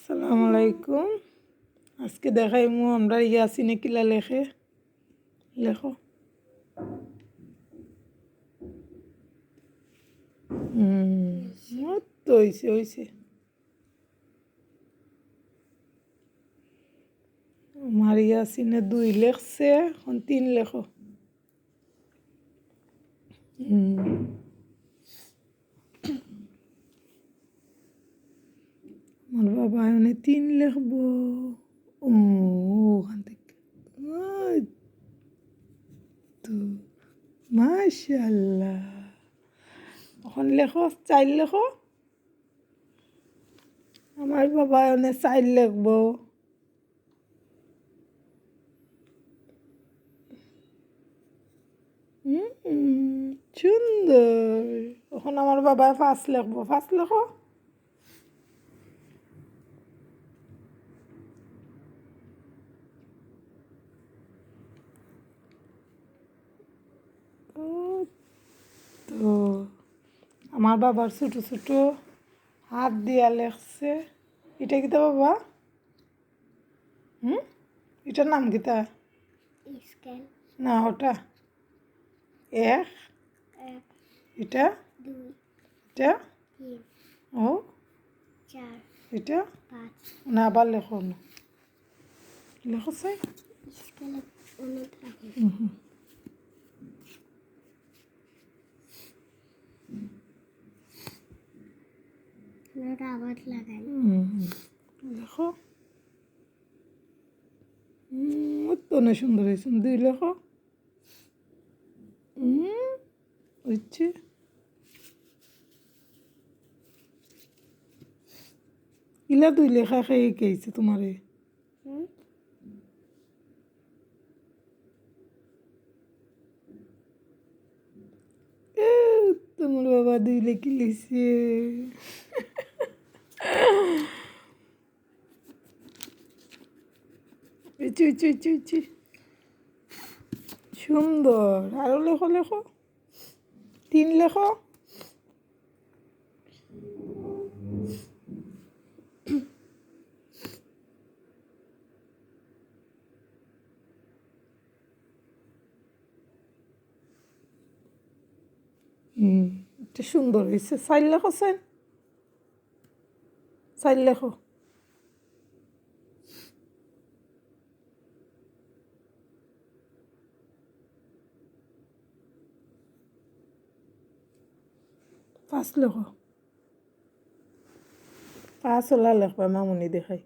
আসসালামু আলাইকুম। আজকে দেখাইমু আমরা ইয়াসিনে কিলা লেখে। লেখো। তো হইছে। আমার ইয়াসিনে 2 লেখছে, এখন 3 লেখো। আমার বাবা এনে 3 লিখবো। ওখান থেকে ওই তো মাশাআল্লাহ। এখন লেখো 4 লেখো। আমার বাবা এনে 4 লিখবো। সুন্দর। এখন আমার বাবা 5 লিখবো। 5 লেখো। তো আমার বাবার ছোট ছোট হাত দিয়া লেখছে। এটা কিতা বাবা? এটার নাম কিতা? স্কেল। না ওটা 1 এটা 2 এটা 3 ও 4 এটা 5 না আবার লেখো না লেখছে স্কেলে অনেক থাকে। আমরা আবার লাগাই। লেখো তো না সুন্দর হয়েছে 2 লেখো হচ্ছে ইলা 2 লেখা খেয়ে গেছে তোমারে তোমার বাবা 2 লেখি লিখছে সুন্দর আরো লেখো 3 লেখো এটা সুন্দর হয়েছে 4 লেখো 4 লেখো পাঁচ লেখো 5 ওলা লেখবা মামুনি দেখাই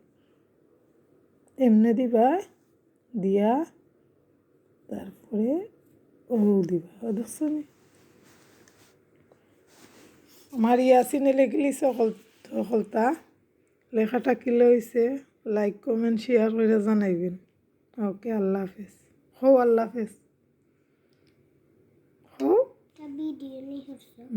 এমনি দিবা দিয়া তারপরে ও দিবা দেখছো নি আমার ইয়াসিনে লেখলি সকলতা লেখাটা কি হয়েছে লাইক কমেন্ট শেয়ার করে জানাইবেন ওকে আল্লাহ হাফেজ আল্লাহ হাফেজ ভিডিও নিয়ে